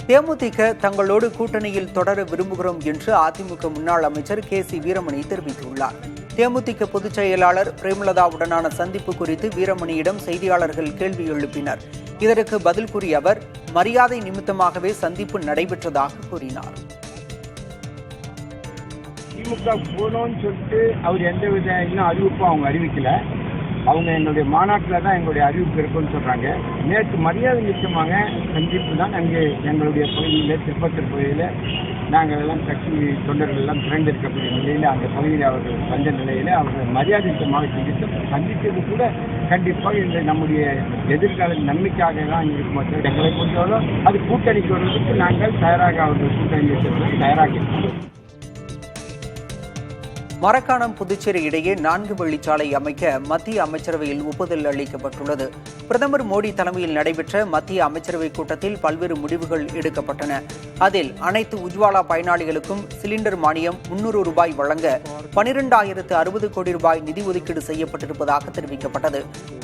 தேமுதிக தங்களோடு கூட்டணியில் தொடர விரும்புகிறோம் என்று அதிமுக முன்னாள் அமைச்சர் KC வீரமணி தெரிவித்துள்ளார். தேமுதிக பொதுச் செயலாளர் பிரேமலதாவுடனான சந்திப்பு குறித்து வீரமணியிடம் செய்தியாளர்கள் கேள்வி எழுப்பினர். இதற்கு பதில் கூறிய அவர், மரியாதை நிமித்தமாகவே சந்திப்பு நடைபெற்றதாக கூறினார். திமுக போனோம்னு சொல்லிட்டு அவர் எந்தவித இன்னும் அறிவிப்பும் அவங்க அறிவிக்கல. அவங்க எங்களுடைய மாநாட்டில் தான் எங்களுடைய அறிவிப்பு இருக்குன்னு சொல்கிறாங்க. நேற்று மரியாதை நிச்சயமாக சந்திப்பு தான் அங்கே எங்களுடைய பகுதியில் திருப்பத்தூர் பகுதியில் நாங்கள் எல்லாம் கட்சி தொண்டர்கள் எல்லாம் திரண்டிருக்கக்கூடிய நிலையில் அந்த பகுதியில் அவர்கள் வந்த நிலையில் அவர்கள் மரியாதை நிச்சயமாக சந்தித்தது கூட கண்டிப்பாக இந்த நம்முடைய எதிர்கால நன்மைக்காக தான் இருக்கும். எங்களை பொறுத்தவரை அது கூட்டணிக்கு வருவதற்கு நாங்கள் தயாராக அவர்கள் கூட்டணி தயாராக இருக்கிறோம். மரக்காணம் புதுச்சேரி இடையே 4 வழிச்சாலை அமைக்க மத்திய அமைச்சரவையில் ஒப்புதல் அளிக்கப்பட்டுள்ளது. பிரதமர் மோடி தலைமையில் நடைபெற்ற மத்திய அமைச்சரவை கூட்டத்தில் பல்வேறு முடிவுகள் எடுக்கப்பட்டன. அதில் அனைத்து உஜ்வாலா பயனாளிகளுக்கும் சிலிண்டர் மானியம் 300 ரூபாய் வழங்க 12,060 கோடி ரூபாய் நிதி ஒதுக்கீடு செய்யப்பட்டிருப்பதாக தெரிவிக்கப்பட்டது.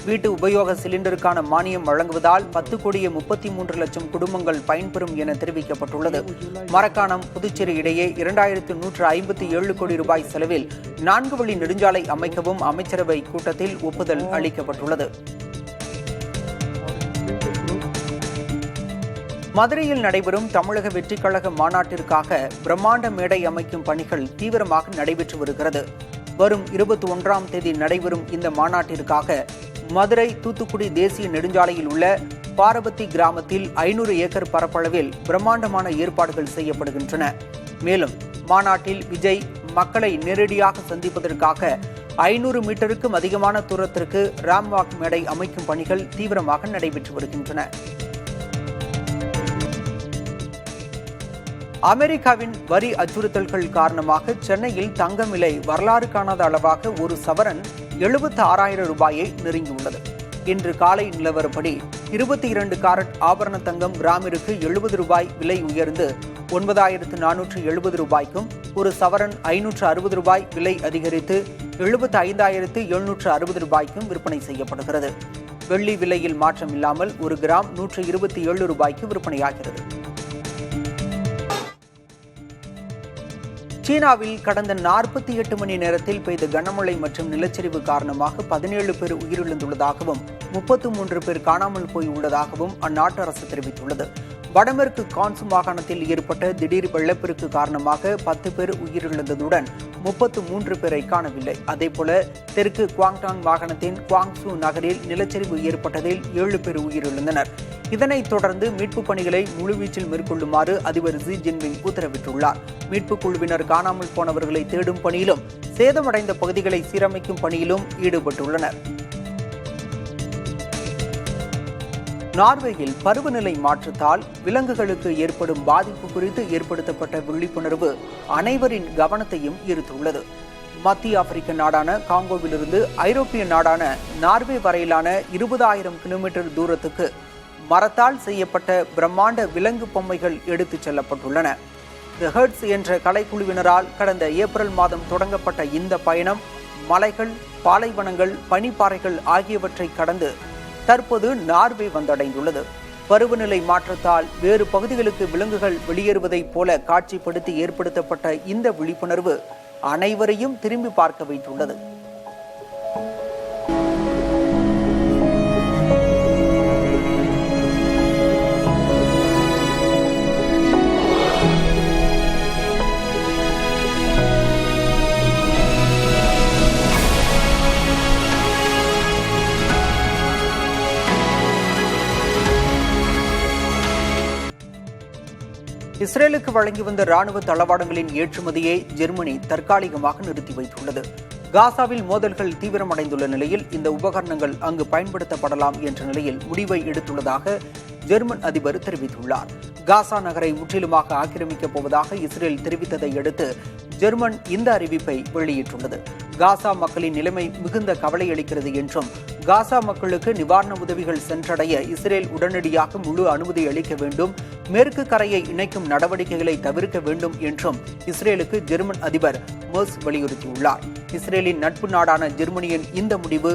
வீட்டு உபயோக சிலிண்டருக்கான மானியம் வழங்குவதால் 10,33,00,000 குடும்பங்கள் பயன்பெறும் என தெரிவிக்கப்பட்டுள்ளது. மரக்காணம் புதுச்சேரி இடையே 2,157 கோடி ரூபாய் செலவில் 4 வழி நெடுஞ்சாலை அமைக்கவும் அமைச்சரவை கூட்டத்தில் ஒப்புதல் அளிக்கப்பட்டுள்ளது. மதுரையில் நடைபெறும் தமிழக வெற்றிக் கழக மாநாட்டிற்காக பிரம்மாண்ட மேடை அமைக்கும் பணிகள் தீவிரமாக நடைபெற்று வருகிறது. வரும் 21ஆம் தேதி நடைபெறும் இந்த மாநாட்டிற்காக மதுரை தூத்துக்குடி தேசிய நெடுஞ்சாலையில் உள்ள பாரபத்தி கிராமத்தில் 500 ஏக்கர் பரப்பளவில் பிரம்மாண்டமான ஏற்பாடுகள் செய்யப்படுகின்றன. மேலும் மாநாட்டில் விஜய் மக்களை நேரடியாக சந்திப்பதற்காக 500 மீட்டருக்கும் அதிகமான தூரத்திற்கு ராம்வாக் மேடை அமைக்கும் பணிகள் தீவிரமாக நடைபெற்று வருகின்றன. அமெரிக்காவின் வரி அச்சுறுத்தல்கள் காரணமாக சென்னையில் தங்கம் விலை வரலாறு காணாத அளவாக ஒரு சவரன் 76,000 ரூபாயை நெருங்கியுள்ளது. இன்று காலை நிலவரப்படி 22 காரட் ஆபரண தங்கம் கிராமிற்கு 70 ரூபாய் விலை உயர்ந்து 9,470 ரூபாய்க்கும், ஒரு சவரன் 560 ரூபாய் விலை அதிகரித்து 75,760 ரூபாய்க்கும் விற்பனை செய்யப்படுகிறது. வெள்ளி விலையில் மாற்றம் இல்லாமல் ஒரு கிராம் 127 ரூபாய்க்கு விற்பனையாகிறது. சீனாவில் கடந்த 48 மணி நேரத்தில் பெய்த கனமழை மற்றும் நிலச்சரிவு காரணமாக 17 பேர் உயிரிழந்துள்ளதாகவும் 33 பேர் காணாமல் போயுள்ளதாகவும் அந்நாட்டு அரசு தெரிவித்துள்ளது. வடமேற்கு கான்சு மாகாணத்தில் ஏற்பட்ட திடீர் வெள்ளப்பெருக்கு காரணமாக 10 பேர் உயிரிழந்ததுடன் 33 பேரை காணவில்லை. அதேபோல தெற்கு குவாங்டாங் மாகாணத்தின் குவாங்சு நகரில் நிலச்சரிவு ஏற்பட்டதில் 7 பேர் உயிரிழந்தனர். இதனைத் தொடர்ந்து மீட்புப் பணிகளை முழுவீச்சில் மேற்கொள்ளுமாறு அதிபர் ஜி ஜின்பிங் உத்தரவிட்டுள்ளார். மீட்புக் குழுவினர் காணாமல் போனவர்களை தேடும் பணியிலும் சேதமடைந்த பகுதிகளை சீரமைக்கும் பணியிலும் ஈடுபட்டுள்ளனர். நார்வேயில் பருவநிலை மாற்றத்தால் விலங்குகளுக்கு ஏற்படும் பாதிப்பு குறித்து ஏற்படுத்தப்பட்ட விழிப்புணர்வு அனைவரின் கவனத்தையும் ஈர்த்துள்ளது. மத்திய ஆப்பிரிக்க நாடான காங்கோவிலிருந்து ஐரோப்பிய நாடான நார்வே வரையிலான 20,000 கிலோமீட்டர் தூரத்துக்கு மரத்தால் செய்யப்பட்ட பிரம்மாண்ட விலங்கு பொம்மைகள் எடுத்துச் செல்லப்பட்டுள்ளன. தி ஹெர்ட்ஸ் என்ற கலைக்குழுவினரால் கடந்த ஏப்ரல் மாதம் தொடங்கப்பட்ட இந்த பயணம் மலைகள், பாலைவனங்கள், பனிப்பாறைகள் ஆகியவற்றை கடந்து தற்போது நார்வே வந்தடைந்துள்ளது. பருவநிலை மாற்றத்தால் வேறு பகுதிகளுக்கு விலங்குகள் வெளியேறுவதைப் போல காட்சிப்படுத்தி ஏற்படுத்தப்பட்ட இந்த விழிப்புணர்வு அனைவரையும் திரும்பி பார்க்க வைத்துள்ளது. இஸ்ரேலுக்கு வழங்கி வந்த ராணுவ தளவாடங்களின் ஏற்றுமதியை ஜெர்மனி தற்காலிகமாக நிறுத்தி வைத்துள்ளது. காசாவில் மோதல்கள் தீவிரமடைந்துள்ள நிலையில் இந்த உபகரணங்கள் அங்கு பயன்படுத்தப்படலாம் என்ற நிலையில் முடிவை எடுத்துள்ளதாக ஜெர்மன் அதிபர் தெரிவித்துள்ளார். காசா நகரை முற்றிலுமாக ஆக்கிரமிக்கப் போவதாக இஸ்ரேல் தெரிவித்ததை அடுத்து ஜெர்மன் இந்த அறிவிப்பை வெளியிட்டுள்ளது. காசா மக்களின் நிலைமை மிகுந்த கவலை அளிக்கிறது என்றும், காசா மக்களுக்கு நிவாரண உதவிகள் சென்றடைய இஸ்ரேல் உடனடியாக முழு அனுமதி அளிக்க வேண்டும், மேற்கு கரையை இணைக்கும் நடவடிக்கைகளை தவிர்க்க வேண்டும் என்றும் இஸ்ரேலுக்கு ஜெர்மன் அதிபர் மெர்ஸ் வலியுறுத்தியுள்ளார். இஸ்ரேலின் நட்பு நாடான ஜெர்மனியின் இந்த முடிவு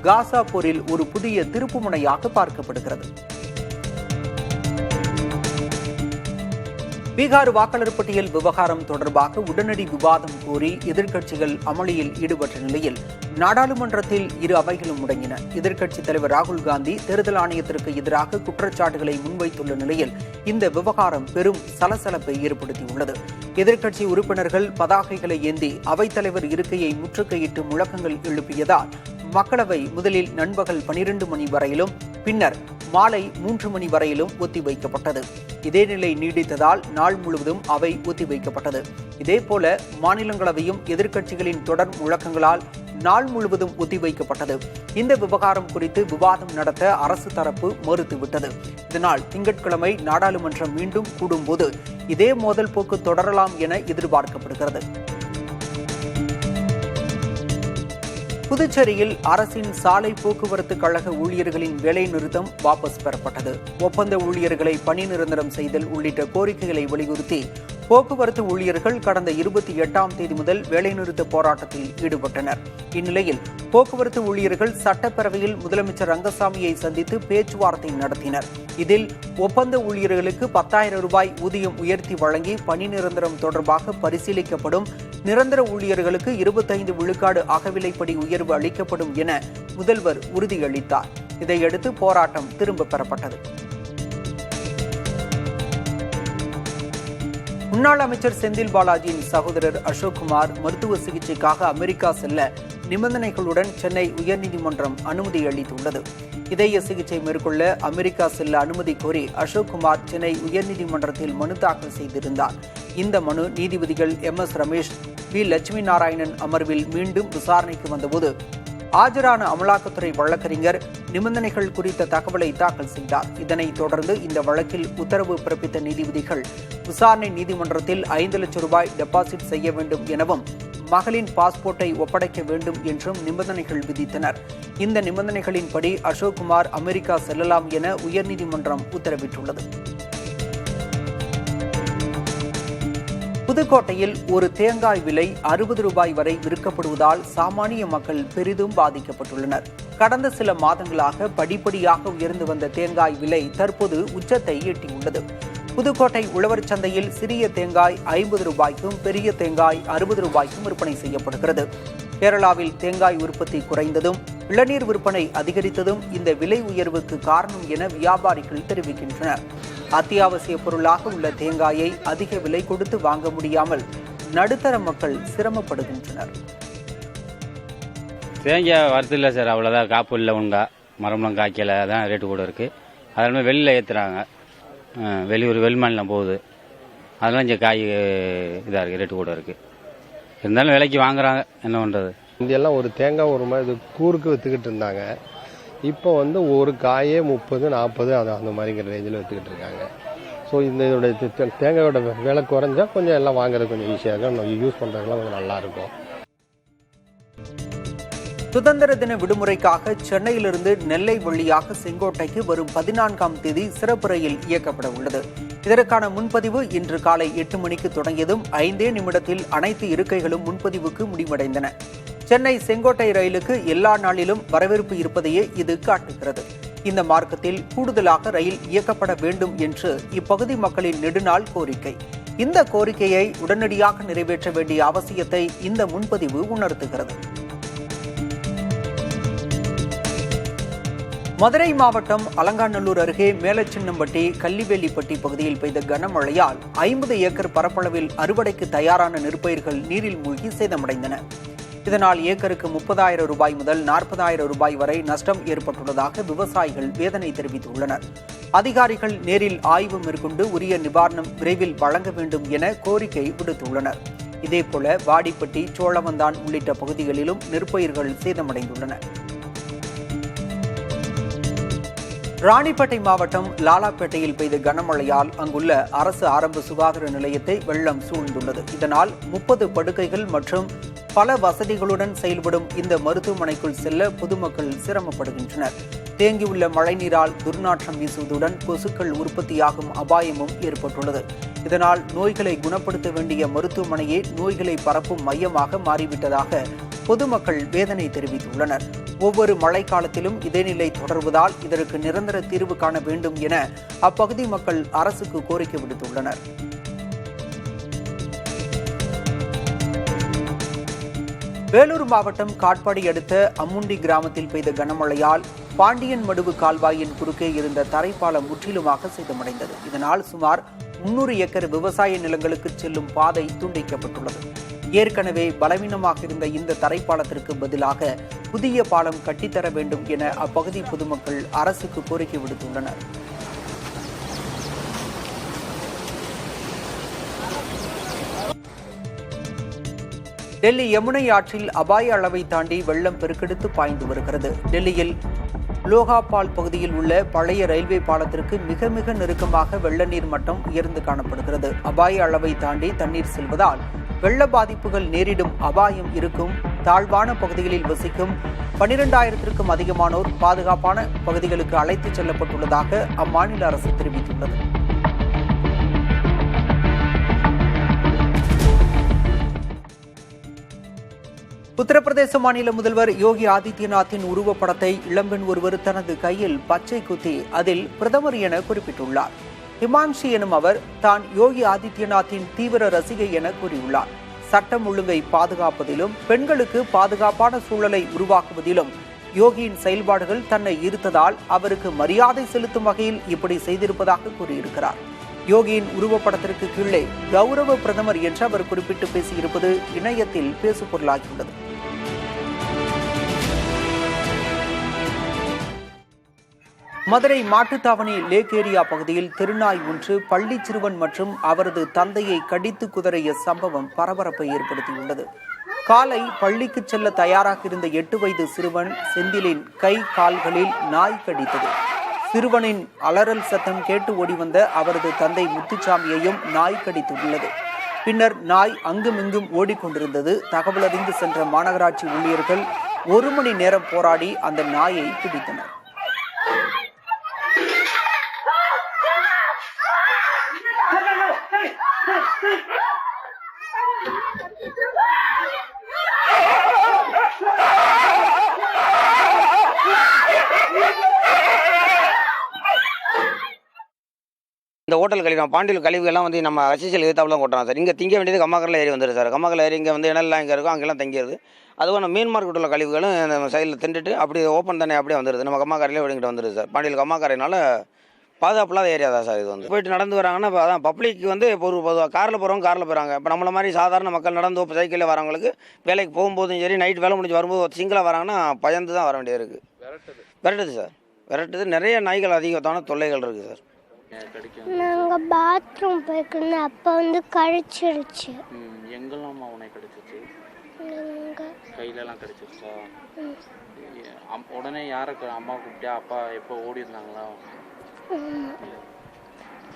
காசா போரில் ஒரு புதிய திருப்புமுனையாக பார்க்கப்படுகிறது. பீகார் வாக்காளர் பட்டியல் விவகாரம் தொடர்பாக உடனடி விவாதம் கோரி எதிர்க்கட்சிகள் அமளியில் ஈடுபட்ட நிலையில் நாடாளுமன்றத்தில் இரு அவைகளும் முடங்கின. எதிர்க்கட்சித் தலைவர் ராகுல் காந்தி தேர்தல் ஆணையத்திற்கு எதிராக குற்றச்சாட்டுகளை முன்வைத்துள்ள நிலையில் இந்த விவகாரம் பெரும் சலசலப்பை ஏற்படுத்தியுள்ளது. எதிர்க்கட்சி உறுப்பினர்கள் பதாகைகளை ஏந்தி அவைத்தலைவர் இருக்கையை முற்றுகையிட்டு முழக்கங்கள் எழுப்பியதால் மக்களவை முதலில் நண்பகல் 12 மணி வரையிலும் பின்னர் மாலை 3 மணி வரையிலும் ஒத்திவைக்கப்பட்டது. இதே நிலை நீடித்ததால் நாள் முழுவதும் அவை ஒத்திவைக்கப்பட்டது. இதேபோல மாநிலங்களவையும் எதிர்க்கட்சிகளின் தொடர் முழக்கங்களால் நாள் முழுவதும் ஒத்திவைக்கப்பட்டது. இந்த விவகாரம் குறித்து விவாதம் நடத்த அரசு தரப்பு மறுத்துவிட்டது. இதனால் திங்கட்கிழமை நாடாளுமன்றம் மீண்டும் கூடும்போது இதே மோதல் போக்கு தொடரலாம் என எதிர்பார்க்கப்படுகிறது. புதுச்சேரியில் அரசின் சாலை போக்குவரத்து கழக ஊழியர்களின் வேலை நிறுத்தம் வாபஸ் பெறப்பட்டது. ஒப்பந்த ஊழியர்களை பணி நிரந்தரம் செய்தல் உள்ளிட்ட கோரிக்கைகளை வலியுறுத்தி போக்குவரத்து ஊழியர்கள் கடந்த 28ஆம் தேதி முதல் வேலைநிறுத்த போராட்டத்தில் ஈடுபட்டனர். இந்நிலையில் போக்குவரத்து ஊழியர்கள் சட்டப்பேரவையில் முதலமைச்சர் ரங்கசாமியை சந்தித்து பேச்சுவார்த்தை நடத்தினர். இதில் ஒப்பந்த ஊழியர்களுக்கு 10,000 ரூபாய் ஊதியம் உயர்த்தி வழங்கி பணி நிரந்தரம் தொடர்பாக பரிசீலிக்கப்படும், நிரந்தர ஊழியர்களுக்கு 25 விழுக்காடு அகவிலைப்படி உயர்வு அளிக்கப்படும் என முதல்வர் உறுதியளித்தார். இதையடுத்து போராட்டம் திரும்பப் பெறப்பட்டது. முன்னாள் அமைச்சர் செந்தில் பாலாஜியின் சகோதரர் அசோக்குமார் மருத்துவ சிகிச்சைக்காக அமெரிக்கா செல்ல நிபந்தனைகளுடன் சென்னை உயர்நீதிமன்றம் அனுமதி அளித்துள்ளது. இதய சிகிச்சை மேற்கொள்ள அமெரிக்கா செல்ல அனுமதி கோரி அசோக்குமார் சென்னை உயர்நீதிமன்றத்தில் மனு தாக்கல் செய்திருந்தார். இந்த மனு நீதிபதிகள் MS ரமேஷ், V லட்சுமி நாராயணன் அமர்வில் மீண்டும் விசாரணைக்கு வந்தபோது ஆஜரான அமலாக்கத்துறை வழக்கறிஞர் நிபந்தனைகள் குறித்த தகவலை தாக்கல் செய்தார். இதனைத் தொடர்ந்து இந்த வழக்கில் உத்தரவு பிறப்பித்த நீதிபதிகள் விசாரணை நீதிமன்றத்தில் 5 லட்சம் ரூபாய் டெபாசிட் செய்ய வேண்டும் எனவும் மகளின் பாஸ்போர்ட்டை ஒப்படைக்க வேண்டும் என்றும் நிபந்தனைகள் விதித்தனர். இந்த நிபந்தனைகளின்படி அசோக்குமார் அமெரிக்கா செல்லலாம் என உயர்நீதிமன்றம் உத்தரவிட்டுள்ளது. புதுக்கோட்டையில் ஒரு தேங்காய் விலை 60 ரூபாய் வரை விற்கப்படுவதால் சாமானிய மக்கள் பெரிதும் பாதிக்கப்பட்டுள்ளனர். கடந்த சில மாதங்களாக படிப்படியாக உயர்ந்து வந்த தேங்காய் விலை தற்போது உச்சத்தை எட்டியுள்ளது. புதுக்கோட்டை உழவர் சந்தையில் சிறிய தேங்காய் 50 ரூபாய்க்கும் பெரிய தேங்காய் 60 ரூபாய்க்கும் விற்பனை செய்யப்படுகிறது. கேரளாவில் தேங்காய் உற்பத்தி குறைந்ததும் இளநீர் விற்பனை அதிகரித்ததும் இந்த விலை உயர்வுக்கு காரணம் என வியாபாரிகள் தெரிவிக்கின்றனர். அத்தியாவசிய பொருளாக உள்ள தேங்காயை அதிக விலை கொடுத்து வாங்க முடியாமல் நடுத்தர மக்கள் சிரமப்படுகின்றனர். தேங்காய் வரது இல்லை சார், அவ்வளோதான். காப்பு இல்லை, ஒழுங்கா மரம்லாம் காய்க்கலை, அதான் ரேட்டு கூட இருக்குது. அதனால வெளியில் ஏற்றுறாங்க, வெளியூர் வெளிமாநிலம் போகுது, அதெல்லாம் இங்கே காய் இதாக இருக்குது, ரேட்டு கூட இருக்குது. இருந்தாலும் விலைக்கு வாங்குறாங்க, என்ன பண்ணுறது. இங்கெல்லாம் ஒரு தேங்காய் ஒரு மாதிரி கூருக்கு விற்றுக்கிட்டு இருந்தாங்க. இப்போ ஒரு காயே 30-40 அந்த மாதிரிங்கிற ரேஞ்சில் விற்றுக்கிட்டு இருக்காங்க. ஸோ இதோட தேங்காயோட விலை குறைஞ்சா கொஞ்சம் எல்லாம் வாங்குறது கொஞ்சம் ஈஸியாக இருக்கும், நம்ம யூஸ் பண்ணுறதுலாம் கொஞ்சம் நல்லாயிருக்கும். சுதந்திர தின விடுமுறைக்காக சென்னையிலிருந்து நெல்லை வழியாக செங்கோட்டைக்கு வரும் 14ஆம் தேதி சிறப்பு ரயில் இயக்கப்பட உள்ளது. இதற்கான முன்பதிவு இன்று காலை 8 மணிக்கு தொடங்கியதும் 5 நிமிடத்தில் அனைத்து இருக்கைகளும் முன்பதிவுக்கு முடிவடைந்தன. சென்னை செங்கோட்டை ரயிலுக்கு எல்லா நாளிலும் வரவேற்பு இருப்பதையே இது காட்டுகிறது. இந்த மார்க்கத்தில் கூடுதலாக ரயில் இயக்கப்பட வேண்டும் என்று இப்பகுதி மக்களின் நெடுநாள் கோரிக்கை. இந்த கோரிக்கையை உடனடியாக நிறைவேற்ற வேண்டிய அவசியத்தை இந்த முன்பதிவு உணர்த்துகிறது. மதுரை மாவட்டம் அலங்காநல்லூர் அருகே மேலச்சின்னம்பட்டி, கள்ளிவேலிப்பட்டி பகுதியில் பெய்த கனமழையால் 50 ஏக்கர் பரப்பளவில் அறுவடைக்கு தயாரான நெற்பயிர்கள் நீரில் மூழ்கி சேதமடைந்தன. இதனால் ஏக்கருக்கு 30,000 ரூபாய் முதல் 40,000 ரூபாய் வரை நஷ்டம் ஏற்பட்டுள்ளதாக விவசாயிகள் வேதனை தெரிவித்துள்ளனர். அதிகாரிகள் நேரில் ஆய்வு மேற்கொண்டு உரிய நிவாரணம் விரைவில் வழங்க வேண்டும் என கோரிக்கை விடுத்துள்ளனர். இதேபோல வாடிப்பட்டி, சோழவந்தான் உள்ளிட்ட பகுதிகளிலும் நெற்பயிர்கள் சேதமடைந்துள்ளன. ராணிப்பேட்டை மாவட்டம் லாலாப்பேட்டையில் பெய்த கனமழையால் அங்குள்ள அரசு ஆரம்ப சுகாதார நிலையத்தை வெள்ளம் சூழ்ந்துள்ளது. இதனால் 30 படுக்கைகள் மற்றும் பல வசதிகளுடன் செயல்படும் இந்த மருத்துவமனைக்குள் செல்ல பொதுமக்கள் சிரமப்படுகின்றனர். தேங்கியுள்ள மழைநீரால் துர்நாற்றம் வீசுவதுடன் கொசுக்கள் உற்பத்தியாகும் அபாயமும் ஏற்பட்டுள்ளது. இதனால் நோய்களை குணப்படுத்த வேண்டிய மருத்துவமனையே நோய்களை பரப்பும் மையமாக மாறிவிட்டதாக பொதுமக்கள் வேதனை தெரிவித்துள்ளனர். ஒவ்வொரு மழைக்காலத்திலும் இதே நிலை தொடர்வதால் இதற்கு நிரந்தர தீர்வு காண வேண்டும் என அப்பகுதி மக்கள் அரசுக்கு கோரிக்கை விடுத்துள்ளனர். வேலூர் மாவட்டம் காட்பாடி அடுத்த அம்முண்டி கிராமத்தில் பெய்த கனமழையால் பாண்டியன் மடுவு கால்வாயின் குறுக்கே இருந்த தரைப்பாலம் முற்றிலுமாக சேதமடைந்தது. இதனால் சுமார் 300 ஏக்கர் விவசாய நிலங்களுக்கு செல்லும் பாதை துண்டிக்கப்பட்டுள்ளது. ஏற்கனவே பலவீனமாக இருந்த இந்த தரைப்பாலத்திற்கு பதிலாக புதிய பாலம் கட்டித்தர வேண்டும் என அப்பகுதி பொதுமக்கள் அரசுக்கு கோரிக்கை விடுத்துள்ளனர். டெல்லி யமுனை ஆற்றில் அபாய அளவை தாண்டி வெள்ளம் பெருக்கெடுத்து பாய்ந்து வருகிறது. டெல்லியில் லோகாபால் பகுதியில் உள்ள பழைய ரயில்வே பாலத்திற்கு மிக மிக நெருக்கமாக வெள்ள நீர் மட்டம் உயர்ந்து காணப்படுகிறது. அபாய அளவை தாண்டி தண்ணீர் செல்வதால் வெள்ள பாதிப்புகள் நேரிடும் அபாயம் இருக்கும். தாழ்வான பகுதிகளில் வசிக்கும் 12,000க்கும் அதிகமானோர் பாதுகாப்பான பகுதிகளுக்கு அழைத்துச் செல்லப்பட்டுள்ளதாக அம்மாநில அரசு தெரிவித்துள்ளது. உத்தரப்பிரதேச மாநில முதல்வர் யோகி ஆதித்யநாத்தின் உருவப்படத்தை இளம்பெண் ஒருவர் தனது கையில் பச்சை குத்தி அதில் பிரதமர் என குறிப்பிட்டுள்ளார். ஹிமான்ஷி எனும் அவர் தான் யோகி ஆதித்யநாத்தின் தீவிர ரசிகை என கூறியுள்ளார். சட்டம் ஒழுங்கை பாதுகாப்பதிலும் பெண்களுக்கு பாதுகாப்பான சூழலை உருவாக்குவதிலும் யோகியின் செயல்பாடுகள் தன்னை ஈர்த்ததால் அவருக்கு மரியாதை செலுத்தும் வகையில் இப்படி செய்திருப்பதாக கூறியிருக்கிறார். யோகியின் உருவப்படத்திற்கு கீழே கௌரவ பிரதமர் என்று அவர் குறிப்பிட்டு பேசியிருப்பது இணையத்தில் பேசுபொருளாகியுள்ளது. மதுரை மாட்டுத்தாவணி லேக் ஏரியா பகுதியில் திருநாய் ஒன்று பள்ளி சிறுவன் மற்றும் அவரது தந்தையை கடித்து குதறிய சம்பவம் பரபரப்பை ஏற்படுத்தியுள்ளது. காலை பள்ளிக்கு செல்ல தயாராக இருந்த 8 வயது சிறுவன் செந்திலின் கை கால்களில் நாய் கடித்தது. சிறுவனின் அலறல் சத்தம் கேட்டு ஓடி வந்த அவரது தந்தை முத்துச்சாமியையும் நாய் கடித்துள்ளது. பின்னர் நாய் அங்குமிங்கும் ஓடிக்கொண்டிருந்தது. தகவலறிந்து சென்ற மாநகராட்சி ஊழியர்கள் 1 மணி நேரம் போராடி அந்த நாயை பிடித்தனர். இந்த ஹோட்டல் கழிவு பாண்டியில் கழிவுகள்லாம் வந்து நம்ம அசிசியல் எதிர்த்தாப்புல தான் கொட்டுறோம் சார். இங்கே திங்க வேண்டியது கம்மாக்கரில் ஏறி வந்துடுது சார். கம்மாக்கரில் ஏறி இங்கே வந்து இடம் இங்கே இருக்கும், அங்கெல்லாம் தங்கிடுது. அதுவும் நம்ம மீன் மார்க்கெட் உள்ள கழிவுகளும் நம்ம சைடில் திண்டுட்டு அப்படியே ஓப்பன் தண்ணி அப்படியே வந்துடுது. நம்ம கம்மாக்கரையிலே ஓடிக்கிட்டு வந்துடுது சார். பாண்டியில் கம்மாக்கரைனால பாதுகாப்பில்லாத ஏரியா தான் சார் இது. வந்து போயிட்டு நடந்து வராங்கன்னா அதான் பப்ளிக் வந்து பொதுவாக காரில் போகிறவங்க காரில் போகிறாங்க. இப்போ நம்மள மாதிரி சாதாரண மக்கள் நடந்து சைக்கிளில் வரவங்களுக்கு வேலைக்கு போகும்போதும் சரி, நைட் வேலை முடிஞ்சு வரும்போது சிங்கிளாக வராங்கன்னா பயந்து தான் வர வேண்டியது இருக்குது. விரட்டுது சார், விரட்டுது. நிறைய நாய்கள் அதிகத்தான தொல்லைகள் இருக்குது சார். நாங்கள் பாத்ரூம் போய்க்கணும், அப்போ வந்து கடிச்சிருச்சு. எங்கெல்லாம் உன்னை கடிச்சிச்சு? கையிலலாம் கடிச்சிருச்சா? உடனே யாரை அம்மா கூப்பிட்டா? அப்பா எப்போ ஓடி இருந்தாங்களா?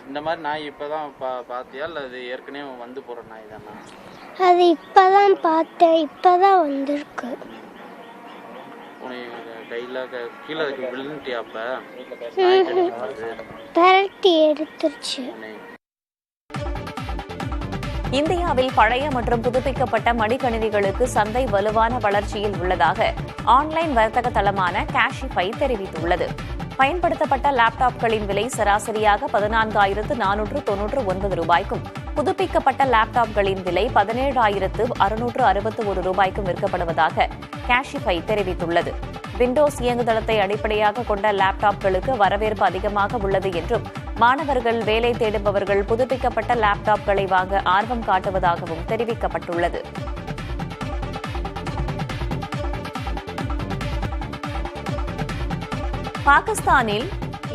இந்த மாதிரி நாய் இப்போதான் பார்த்தியா இல்லை அது ஏற்கனவே வந்து போகிற நாய் தானே? அது இப்போதான் பார்த்தேன், இப்போதான் வந்திருக்கு. கையில் கீழே விழுந்துட்டியா? அப்போ பரட்டி எடுத்துருச்சு. இந்தியாவில் பழைய மற்றும் புதுப்பிக்கப்பட்ட மடிக்கணினிகளுக்கு சந்தை வலுவான வளர்ச்சியில் உள்ளதாக ஆன்லைன் வர்த்தக தளமான கேஷிஃபை தெரிவித்துள்ளது. பயன்படுத்தப்பட்ட லேப்டாப்களின் விலை சராசரியாக 14,499 ரூபாய்க்கும், புதுப்பிக்கப்பட்ட லேப்டாப்களின் விலை 17,661 ரூபாய்க்கும் விற்கப்படுவதாக கேஷிஃபை தெரிவித்துள்ளது. விண்டோஸ் இயங்குதளத்தை அடிப்படையாக கொண்ட லேப்டாப்களுக்கு வரவேற்பு அதிகமாக உள்ளது என்றும், மாணவர்கள், வேலை தேடுபவர்கள் புதுப்பிக்கப்பட்ட லேப்டாப்களை வாங்க ஆர்வம் காட்டுவதாகவும் தெரிவிக்கப்பட்டுள்ளது.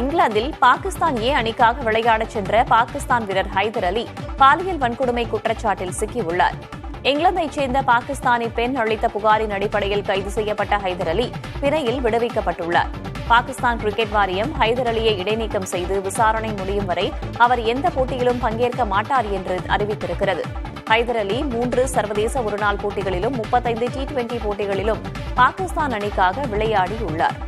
இங்கிலாந்தில் பாகிஸ்தான் ஏ அணிக்காக விளையாடச் சென்ற பாகிஸ்தான் வீரர் ஹைதர் அலி பாலியல் வன்கொடுமை குற்றச்சாட்டில் சிக்கியுள்ளார். இங்கிலாந்தைச் சேர்ந்த பாகிஸ்தானி பெண் அளித்த புகாரின் அடிப்படையில் கைது செய்யப்பட்ட ஹைதர் அலி பிணையில் விடுவிக்கப்பட்டுள்ளார். பாகிஸ்தான் கிரிக்கெட் வாரியம் ஹைதர் அலியை இடைநீக்கம் செய்து விசாரணை முடியும் வரை அவர் எந்த போட்டியிலும் பங்கேற்க மாட்டார் என்று அறிவித்திருக்கிறது. ஹைதர் அலி 3 சர்வதேச ஒருநாள் போட்டிகளிலும் 35 T20 போட்டிகளிலும் பாகிஸ்தான் அணிக்காக விளையாடியுள்ளார்.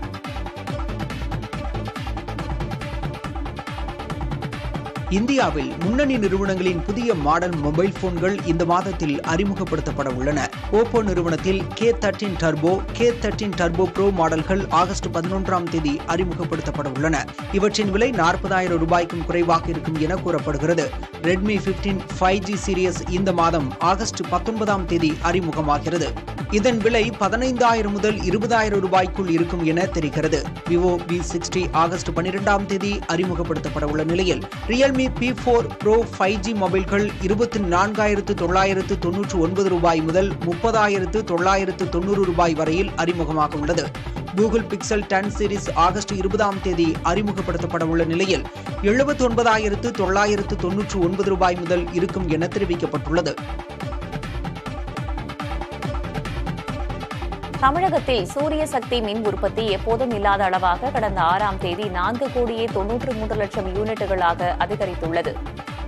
இந்தியாவில் முன்னணி நிறுவனங்களின் புதிய மாடல் மொபைல் போன்கள் இந்த மாதத்தில் அறிமுகப்படுத்தப்பட உள்ளன. ஓப்போ நிறுவனத்தில் K13 turbo, K13 turbo bro மாடல்கள் ஆகஸ்ட் 11ஆம் தேதி அறிமுகப்படுத்தப்பட உள்ளன. இவற்றின் விலை 40,000 ரூபாய்க்கும் குறைவாக இருக்கும் என கூறப்படுகிறது. ரெட்மி 15 5G சீரியஸ் இந்த மாதம் ஆகஸ்ட் 19ஆம் தேதி அறிமுகமாகிறது. இதன் விலை 15,000 முதல் 20,000 ரூபாய்க்குள் இருக்கும் என தெரிகிறது. விவோ V60 ஆகஸ்ட் 12ஆம் தேதி அறிமுகப்படுத்தப்பட உள்ள நிலையில் ரியல்மி P4 Pro 5G மொபைல்கள் 24,999 ரூபாய் முதல் 30,990 ரூபாய் வரையில் அறிமுகமாக உள்ளது. கூகுள் பிக்சல் 10 சீரிஸ் ஆகஸ்ட் 20ஆம் தேதி அறிமுகப்படுத்தப்பட உள்ள நிலையில் 79,999 ரூபாய் முதல் இருக்கும் என தெரிவிக்கப்பட்டுள்ளது. தமிழகத்தில் சூரிய சக்தி மின் உற்பத்தி எப்போதும் இல்லாத அளவாக கடந்த 6ஆம் தேதி 4,93,00,000 யூனிட்டுகளாக அதிகரித்துள்ளது.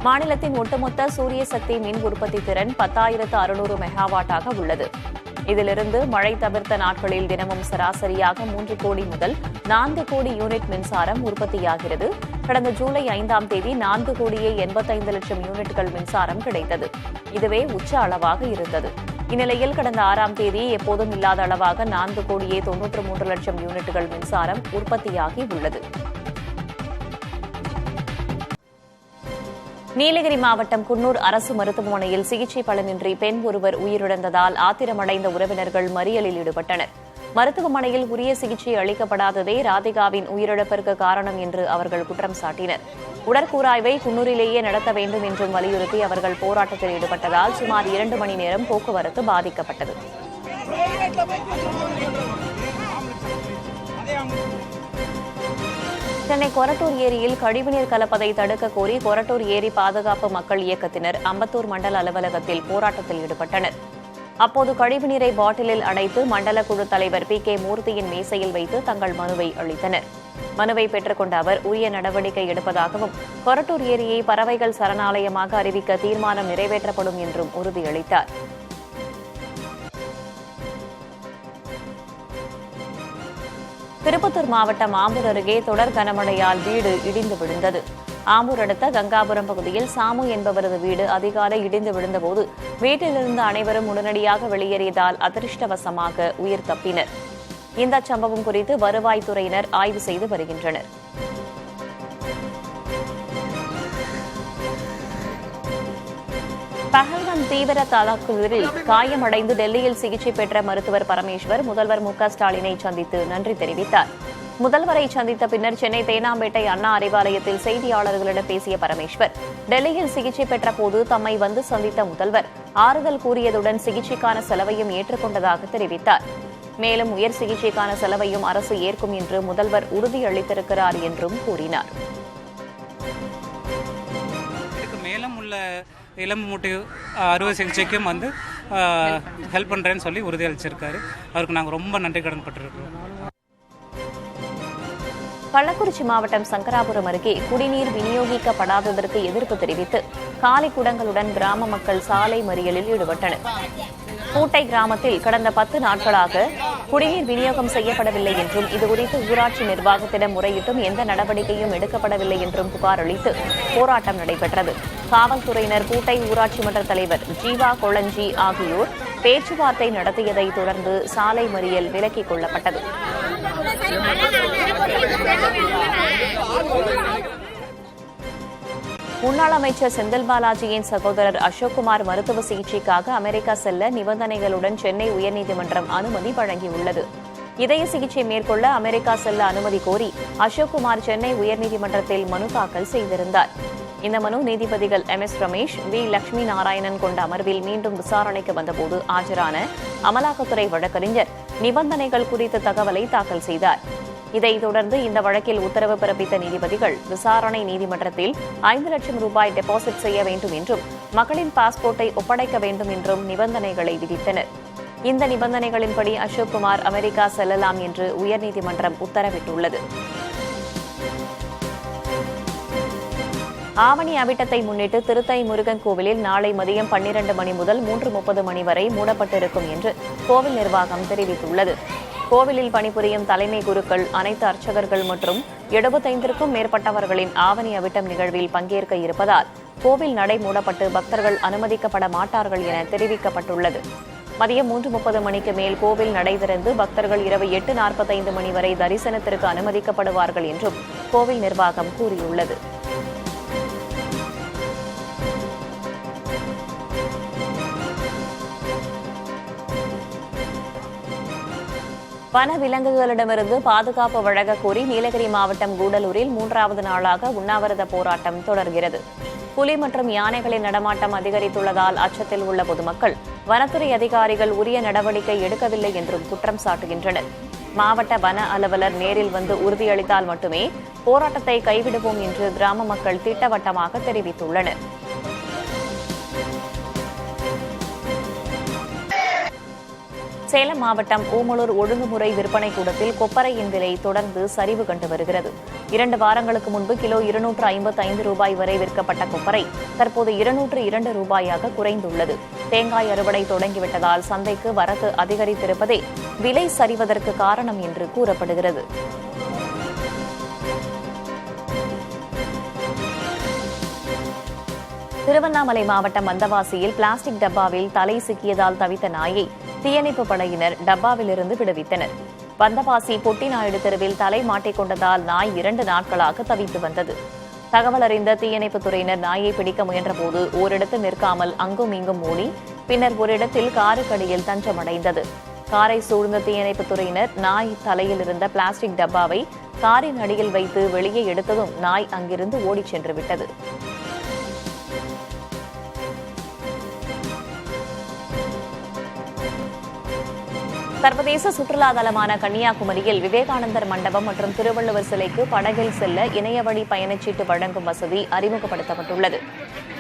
மாநிலத்தின் ஒட்டுமொத்த சூரிய சக்தி மின் உற்பத்தி திறன் 10,600 மெகாவாட்டாக உள்ளது. இதிலிருந்து மழை தவிர்த்த நாட்களில் தினமும் சராசரியாக 3 கோடி முதல் 4 கோடி யூனிட் மின்சாரம் உற்பத்தியாகிறது. கடந்த ஜூலை 5ஆம் தேதி 4,85,00,000 யூனிட்டுகள் மின்சாரம் கிடைத்தது. இதுவே உச்ச அளவாக இருந்தது. இந்நிலையில் கடந்த 6ஆம் தேதி எப்போதும் இல்லாத அளவாக 4,93,00,000 யூனிட்டுகள் மின்சாரம் உற்பத்தியாகி உள்ளது. நீலகிரி மாவட்டம் குன்னூர் அரசு மருத்துவமனையில் சிகிச்சை பலனின்றி பெண் ஒருவர் உயிரிழந்ததால் ஆத்திரமடைந்த உறவினர்கள் மறியலில் ஈடுபட்டனர். மருத்துவமனையில் உரிய சிகிச்சை அளிக்கப்படாததே ராதிகாவின் உயிரிழப்பிற்கு காரணம் என்று அவர்கள் குற்றம் சாட்டினர். உடற்கூராய்வை குன்னூரிலேயே நடத்த வேண்டும் என்றும் வலியுறுத்தி அவர்கள் போராட்டத்தில் ஈடுபட்டதால் சுமார் 2 மணி நேரம் போக்குவரத்து பாதிக்கப்பட்டது. சென்னை கொரட்டூர் ஏரியில் கழிவுநீர் கலப்பதை தடுக்க கோரி கொரட்டூர் ஏரி பாதுகாப்பு மக்கள் இயக்கத்தினர் அம்பத்தூர் மண்டல அலுவலகத்தில் போராட்டத்தில் ஈடுபட்டனர். அப்போது கழிவுநீரை பாட்டிலில் அடைத்து மண்டல குழு தலைவர் PK மூர்த்தியின் மேசையில் வைத்து தங்கள் மனுவை அளித்தனர். மனுவை பெற்றுக்கொண்ட அவர் உரிய நடவடிக்கை எடுப்பதாகவும் கொரட்டூர் ஏரியை பறவைகள் சரணாலயமாக அறிவிக்க தீர்மானம் நிறைவேற்றப்படும் என்றும் உறுதியளித்தார். திருப்பத்தூர் மாவட்டம் ஆம்பூர் அருகே தொடர் கனமழையால் வீடு இடிந்து விழுந்தது. ஆம்பூர் அடுத்த கங்காபுரம் பகுதியில் சாமு என்பவரது வீடு அதிகாலை இடிந்து விழுந்தபோது வீட்டிலிருந்து அனைவரும் உடனடியாக வெளியேறியதால் அதிர்ஷ்டவசமாக உயிர் தப்பினர். இந்த சம்பவம் குறித்து வருவாய்த்துறையினர் ஆய்வு செய்து வருகின்றனர். பஹல்காம் தீவிர தாக்குதலில் காயமடைந்து டெல்லியில் சிகிச்சை பெற்ற மருத்துவர் பரமேஸ்வர் முதல்வர் MK ஸ்டாலினை சந்தித்து நன்றி தெரிவித்தார். முதல்வரை சந்தித்த பின்னர் சென்னை தேனாம்பேட்டை அண்ணா அறிவாலயத்தில் செய்தியாளர்களிடம் பேசிய பரமேஸ்வர் டெல்லியில் சிகிச்சை பெற்ற போது தம்மை வந்து சந்தித்த முதல்வர் ஆறுதல் கூறியதுடன் சிகிச்சைக்கான செலவையும் ஏற்றுக்கொண்டதாக தெரிவித்தார். மேலும் உயர் சிகிச்சைக்கான செலவையும் அரசு ஏற்கும் என்று முதல்வர் உறுதியளித்திருக்கிறார் என்றும் கூறினார். மேலும் உள்ள இளம் மூட்டு அறுவை சிகிச்சைக்கும் வந்து ஹெல்ப் பண்ணுறேன்னு சொல்லி உறுதியளிச்சிருக்காரு. அவருக்கு நாங்கள் ரொம்ப நன்றி கடன் பட்டிருக்கோம். கள்ளக்குறிச்சி மாவட்டம் சங்கராபுரம் அருகே குடிநீர் விநியோகிக்கப்படாததற்கு எதிர்ப்பு தெரிவித்து காலி குடங்களுடன் கிராம மக்கள் சாலை மறியலில் ஈடுபட்டனர். பூட்டை கிராமத்தில் கடந்த 10 நாட்களாக குடிநீர் விநியோகம் செய்யப்படவில்லை என்றும் இதுகுறித்து ஊராட்சி நிர்வாகத்திடம் முறையிட்டும் எந்த நடவடிக்கையும் எடுக்கப்படவில்லை என்றும் புகார் அளித்து போராட்டம் நடைபெற்றது. காவல்துறையினர் பூட்டை ஊராட்சி மன்ற தலைவர் ஜீவா கொளஞ்சி ஆகியோர் பேச்சுவார்த்தை நடத்தியதை தொடர்ந்து சாலை மறியல் விலக்கிக் கொள்ளப்பட்டது. முன்னாள் அமைச்சர் செந்தில் பாலாஜியின் சகோதரர் அசோக்குமார் மருத்துவ சிகிச்சைக்காக அமெரிக்கா செல்ல நிபந்தனைகளுடன் சென்னை உயர்நீதிமன்றம் அனுமதி வழங்கியுள்ளது. இதய சிகிச்சை மேற்கொள்ள அமெரிக்கா செல்ல அனுமதி கோரி அசோக்குமார் சென்னை உயர்நீதிமன்றத்தில் மனு தாக்கல் செய்திருந்தார். இந்த மனு நீதிபதிகள் MS ரமேஷ், V லட்சுமி நாராயணன் கொண்ட அமர்வில் மீண்டும் விசாரணைக்கு வந்தபோது ஆஜரான அமலாக்கத்துறை வழக்கறிஞர் நிபந்தனைகள் குறித்த தகவலை தாக்கல் செய்தார். இதைத் தொடர்ந்து இந்த வழக்கில் உத்தரவு பிறப்பித்த நீதிபதிகள் விசாரணை நீதிமன்றத்தில் 5 லட்சம் ரூபாய் டெபாசிட் செய்ய வேண்டும் என்றும் மகளின் பாஸ்போர்ட்டை ஒப்படைக்க வேண்டும் என்றும் நிபந்தனைகளை விதித்தனர். இந்த நிபந்தனைகளின்படி அசோக்குமார் அமெரிக்கா செல்லலாம் என்று உயர்நீதிமன்றம் உத்தரவிட்டுள்ளது. ஆவணி அவிட்டத்தை முன்னிட்டு திருத்தணி முருகன் கோவிலில் நாளை மதியம் 12 மணி முதல் 3:30 மணி வரை மூடப்பட்டிருக்கும் என்று கோவில் நிர்வாகம் தெரிவித்துள்ளது. கோவிலில் பணிபுரியும் தலைமை குருக்கள், அனைத்து அர்ச்சகர்கள் மற்றும் 75க்கும் மேற்பட்டவர்களின் ஆவணி அவிட்டம் நிகழ்வில் பங்கேற்க இருப்பதால் கோவில் நடை மூடப்பட்டு பக்தர்கள் அனுமதிக்கப்பட மாட்டார்கள் என தெரிவிக்கப்பட்டுள்ளது. மதியம் 3:30 மணிக்கு மேல் கோவில் நடை திறந்து பக்தர்கள் இரவு 8:45 மணி வரை தரிசனத்திற்கு அனுமதிக்கப்படுவார்கள் என்றும் கோவில் நிர்வாகம் கூறியுள்ளது. வன விலங்குகளிடமிருந்து பாதுகாப்பு வழங்க கோரி நீலகிரி மாவட்டம் கூடலூரில் 3வது நாளாக உண்ணாவிரத போராட்டம் தொடர்கிறது. புலி மற்றும் யானைகளின் நடமாட்டம் அதிகரித்துள்ளதால் அச்சத்தில் உள்ள பொதுமக்கள் வனத்துறை அதிகாரிகள் உரிய நடவடிக்கை எடுக்கவில்லை என்றும் குற்றம் சாட்டுகின்றனர். மாவட்ட வன அலுவலர் நேரில் வந்து உறுதியளித்தால் மட்டுமே போராட்டத்தை கைவிடுவோம் என்று கிராம மக்கள் திட்டவட்டமாக தெரிவித்துள்ளனர். சேலம் மாவட்டம் ஓமலூர் ஒழுங்குமுறை விற்பனை கூடத்தில் கொப்பரையின் விலை தொடர்ந்து சரிவு கண்டு வருகிறது. 2 வாரங்களுக்கு முன்பு கிலோ 255 ரூபாய் வரை விற்கப்பட்ட கொப்பரை தற்போது 202 ரூபாயாக குறைந்துள்ளது. தேங்காய் அறுவடை தொடங்கிவிட்டதால் சந்தைக்கு வரத்து அதிகரித்திருப்பதே விலை சரிவதற்கு காரணம் என்று கூறப்படுகிறது. திருவண்ணாமலை மாவட்டம் வந்தவாசியில் பிளாஸ்டிக் டப்பாவில் தலை சிக்கியதால் தவித்த நாயை தீயணைப்பு படையினர் டப்பாவிலிருந்து விடுவித்தனர். வந்தவாசி பொட்டிநாயுடு தெருவில் தலை மாட்டிக்கொண்டதால் நாய் 2 நாட்களாக தவித்து வந்தது. தகவல் அறிந்த தீயணைப்புத் துறையினர் நாயை பிடிக்க முயன்றபோது ஓரிடத்தில் நிற்காமல் அங்கும் இங்கும் ஓடி பின்னர் ஒரு இடத்தில் காருக்கடியில் தஞ்சமடைந்தது. காரை சூழ்ந்த தீயணைப்புத் துறையினர் நாய் தலையில் இருந்த பிளாஸ்டிக் டப்பாவை காரின் அடியில் வைத்து வெளியே எடுத்ததும் நாய் அங்கிருந்து ஓடிச் சென்று விட்டது. சர்வதேச சுற்றுலா தலமான கன்னியாகுமரியில் விவேகானந்தர் மண்டபம் மற்றும் திருவள்ளுவர் சிலைக்கு படகில் செல்ல இணையவழி பயணச்சீட்டு வழங்கும் வசதி அறிமுகப்படுத்தப்பட்டுள்ளது.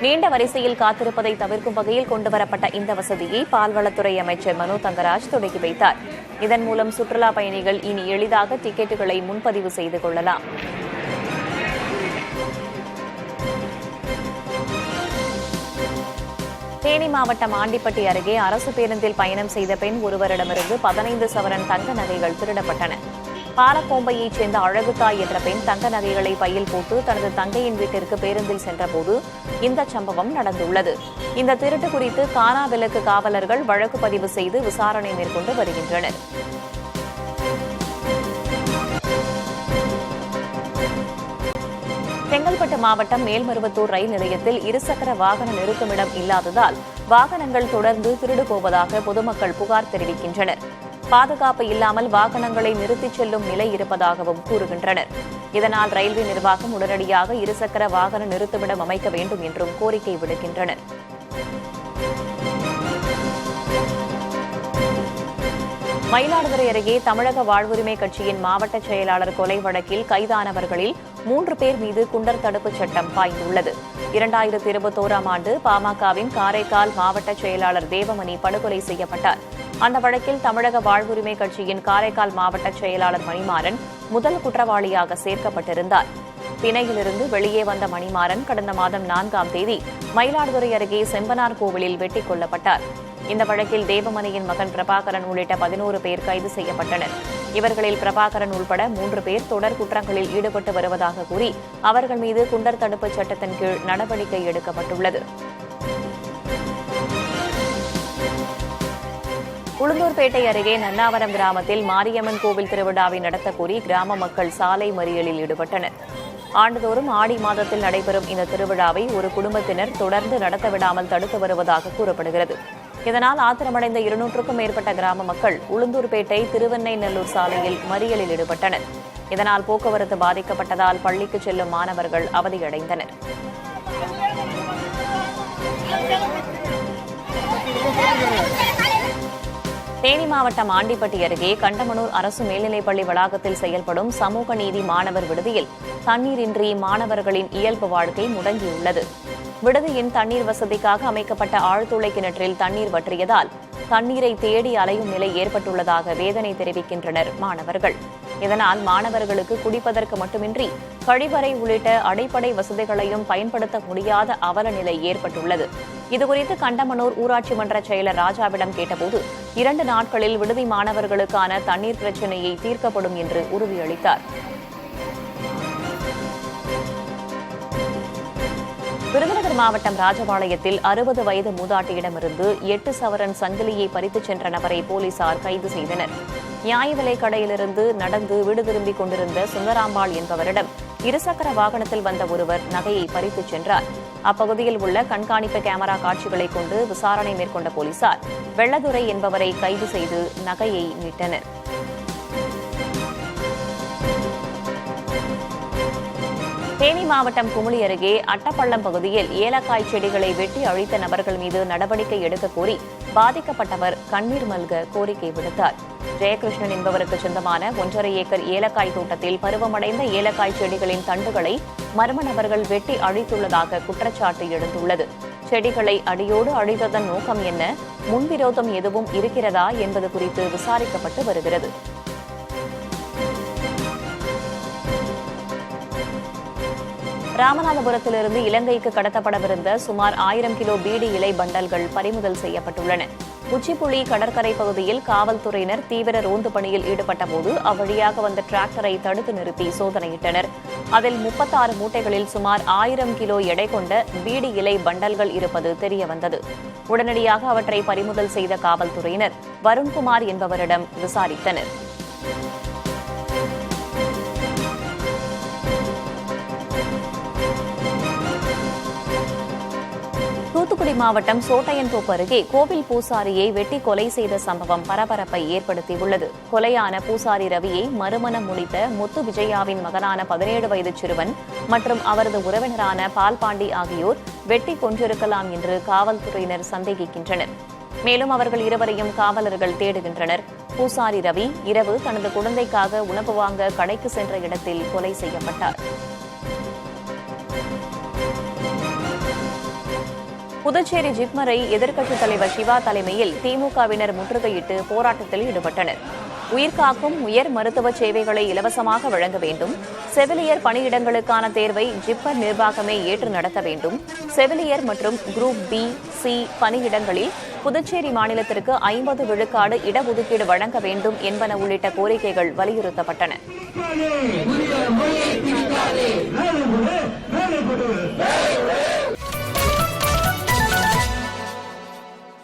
நீண்ட வரிசையில் காத்திருப்பதை தவிர்க்கும் வகையில் கொண்டுவரப்பட்ட இந்த வசதியை பால்வளத்துறை அமைச்சர் மனோ தங்கராஜ் தொடங்கி வைத்தார். இதன் மூலம் சுற்றுலா பயணிகள் இனி எளிதாக டிக்கெட்டுகளை முன்பதிவு செய்து கொள்ளலாம். தேனி மாவட்டம் ஆண்டிப்பட்டி அருகே அரசு பேருந்தில் பயணம் செய்த பெண் ஒருவரிடமிருந்து 15 சவரன் தங்க நகைகள் திருடப்பட்டன. பாலக்கோம்பையைச் சேர்ந்த அழகுதாய் என்ற பெண் தங்க நகைகளை பையில் போட்டு தனது தங்கையின் வீட்டிற்கு பேருந்தில் சென்றபோது இந்த சம்பவம் நடந்துள்ளது. இந்த திருட்டு குறித்து கானா விலக்கு காவலர்கள் வழக்கு பதிவு செய்து விசாரணை மேற்கொண்டு வருகின்றனர். செங்கல்பட்டு மாவட்டம் மேல்மருவத்தூர் ரயில் நிலையத்தில் இருசக்கர வாகன நிறுத்துமிடம் இல்லாததால் வாகனங்கள் தொடர்ந்து திருடு போவதாக பொதுமக்கள் புகார் தெரிவிக்கின்றனர். பாதுகாப்பு இல்லாமல் வாகனங்களை நிறுத்திச் செல்லும் நிலை இருப்பதாகவும் கூறுகின்றனர். இதனால் ரயில்வே நிர்வாகம் உடனடியாக இருசக்கர வாகன நிறுத்துமிடம் அமைக்க வேண்டும் என்றும் கோரிக்கை விடுக்கின்றனர். மயிலாடுதுறை அருகே தமிழக வாழ்வுரிமை கட்சியின் மாவட்ட செயலாளர் கொலை வழக்கில் கைதானவர்களில் 3 பேர் மீது குண்டர் தடுப்புச் சட்டம் பாய்ந்துள்ளது. 2021ஆம் ஆண்டு பாமகவின் காரைக்கால் மாவட்ட செயலாளர் தேவமணி படுகொலை செய்யப்பட்டார். அந்த வழக்கில் தமிழக வாழ்வுரிமை கட்சியின் காரைக்கால் மாவட்ட செயலாளர் மணிமாறன் முதல் குற்றவாளியாக சேர்க்கப்பட்டிருந்தார். பிணையிலிருந்து வெளியே வந்த மணிமாறன் கடந்த மாதம் 4ஆம் தேதி மயிலாடுதுறை அருகே செம்பனார் கோவிலில் வெட்டிக் கொல்லப்பட்டார். இந்த வழக்கில் தேவமணியின் மகன் பிரபாகரன் உள்ளிட்ட 11 பேர் கைது செய்யப்பட்டனர். இவர்களில் பிரபாகரன் உள்பட 3 பேர் தொடர் குற்றங்களில் ஈடுபட்டு வருவதாக கூறி அவர்கள் மீது குண்டர் தடுப்புச் சட்டத்தின் கீழ் நடவடிக்கை எடுக்கப்பட்டுள்ளது. உளுந்தூர்பேட்டை அருகே நன்னாவரம் கிராமத்தில் மாரியம்மன் கோவில் திருவிழாவை நடத்த கோரி கிராம மக்கள் சாலை மறியலில் ஈடுபட்டனர். ஆண்டுதோறும் ஆடி மாதத்தில் நடைபெறும் இந்த திருவிழாவை ஒரு குடும்பத்தினர் தொடர்ந்து நடத்த விடாமல் தடுத்து வருவதாக கூறப்படுகிறது. இதனால் ஆத்திரமடைந்த 200க்கும் மேற்பட்ட கிராம மக்கள் உளுந்தூர்பேட்டை திருவெண்ணெய்நல்லூர் சாலையில் மறியலில் ஈடுபட்டனர். இதனால் போக்குவரத்து பாதிக்கப்பட்டதால் பள்ளிக்கு செல்லும் மாணவர்கள் அவதியடைந்தனர். தேனி மாவட்டம் ஆண்டிப்பட்டி அருகே கண்டமனூர் அரசு மேல்நிலைப்பள்ளி வளாகத்தில் செயல்படும் சமூக நீதி மாணவர் விடுதியில் தண்ணீரின்றி மாணவர்களின் இயல்பு வாழ்க்கை முடங்கியுள்ளது. விடுதியின் தண்ணீர் வசதிக்காக அமைக்கப்பட்ட ஆழ்துளை கிணற்றில் தண்ணீர் வற்றியதால் தண்ணீரை தேடி அலையும் நிலை ஏற்பட்டுள்ளதாக வேதனை தெரிவிக்கின்றனர் மாணவர்கள். இதனால் மாணவர்களுக்கு குடிப்பதற்கு மட்டுமின்றி கழிவறை உள்ளிட்ட அடிப்படை வசதிகளையும் பயன்படுத்த முடியாத அவல நிலை ஏற்பட்டுள்ளது. இதுகுறித்து கண்டமனூர் ஊராட்சி மன்ற செயலர் ராஜாவிடம் கேட்டபோது 2 நாட்களில் விடுதி மாணவர்களுக்கான தண்ணீர் பிரச்சினையை தீர்க்கப்படும் என்று உறுதியளித்தார். விருதுநகர் மாவட்டம் ராஜபாளையத்தில் 60 வயது மூதாட்டியிடமிருந்து 8 சவரன் சங்கிலியை பறித்துச் சென்ற நபரை போலீசார் கைது செய்தனர். நியாய விலைக் கடையிலிருந்து நடந்து வீடு திரும்பிக் கொண்டிருந்த சுந்தராம்பாள் என்பவரிடம் இருசக்கர வாகனத்தில் வந்த ஒருவர் நகையை பறித்துச் சென்றார். அப்பகுதியில் உள்ள கண்காணிப்பு கேமரா காட்சிகளை கொண்டு விசாரணை மேற்கொண்ட போலீசார் வெள்ளதுரை என்பவரை கைது செய்து நகையை மீட்டனர். தேனி மாவட்டம் குமுளி அருகே அட்டப்பள்ளம் பகுதியில் ஏலக்காய் செடிகளை வெட்டி அழித்த நபர்கள் மீது நடவடிக்கை எடுக்க கோரி பாதிக்கப்பட்டவர் கண்ணீர் மல்க கோரிக்கை விடுத்தார். ஜெயகிருஷ்ணன் என்பவருக்கு சொந்தமான 1.5 ஏக்கர் ஏலக்காய் தோட்டத்தில் பருவமடைந்த ஏலக்காய் செடிகளின் தண்டுகளை மர்ம நபர்கள் வெட்டி அழித்துள்ளதாக குற்றச்சாட்டு எழுந்துள்ளது. செடிகளை அடியோடு அழித்ததன் நோக்கம் என்ன, முன்விரோதம் எதுவும் இருக்கிறதா என்பது குறித்து விசாரிக்கப்பட்டு வருகிறது. ராமநாதபுரத்திலிருந்து இலங்கைக்கு கடத்தப்படவிருந்த சுமார் 1000 கிலோ பீடி இலை பண்டல்கள் பறிமுதல் செய்யப்பட்டுள்ளன. உச்சிப்புளி கடற்கரை பகுதியில் காவல்துறையினர் தீவிர ரோந்து பணியில் ஈடுபட்டபோது அவ்வழியாக வந்த டிராக்டரை தடுத்து நிறுத்தி சோதனையிட்டனர். அதில் 36 மூட்டைகளில் சுமார் 1000 கிலோ எடை கொண்ட பீடி இலை பண்டல்கள் இருப்பது தெரியவந்தது. உடனடியாக அவற்றை பறிமுதல் செய்த காவல்துறையினர் வருண்குமார் என்பவரிடம் விசாரித்தனர். தூத்துக்குடி மாவட்டம் சோட்டையன்தோப்பு அருகே கோவில் பூசாரியை வெட்டி கொலை செய்த சம்பவம் பரபரப்பை ஏற்படுத்தியுள்ளது. கொலையான பூசாரி ரவியை மறுமணம் முடித்த முத்து விஜயாவின் மகனான 17 வயது சிறுவன் மற்றும் அவரது உறவினரான பால்பாண்டி ஆகியோர் வெட்டி கொன்றிருக்கலாம் என்று காவல்துறையினர் சந்தேகிக்கின்றனர். மேலும் அவர்கள் இருவரையும் காவலர்கள் தேடுகின்றனர். பூசாரி ரவி இரவு தனது குழந்தைக்காக உணவு வாங்க கடைக்கு சென்ற இடத்தில் கொலை செய்யப்பட்டார். புதுச்சேரி ஜிப்மரை எதிர்க்கட்சித் தலைவர் சிவா தலைமையில் திமுகவினர் முற்றுகையிட்டு போராட்டத்தில் ஈடுபட்டனர். உயிர்காக்கும் உயர் மருத்துவ சேவைகளை இலவசமாக வழங்க வேண்டும், செவிலியர் பணியிடங்களுக்கான தேர்வை ஜிப்மர் நிர்வாகமே ஏற்று நடத்த வேண்டும், செவிலியர் மற்றும் குரூப் பி, சி பணியிடங்களில் புதுச்சேரி மாநிலத்திற்கு 50 விழுக்காடு இடஒதுக்கீடு வழங்க வேண்டும் என்பன உள்ளிட்ட கோரிக்கைகள் வலியுறுத்தப்பட்டன.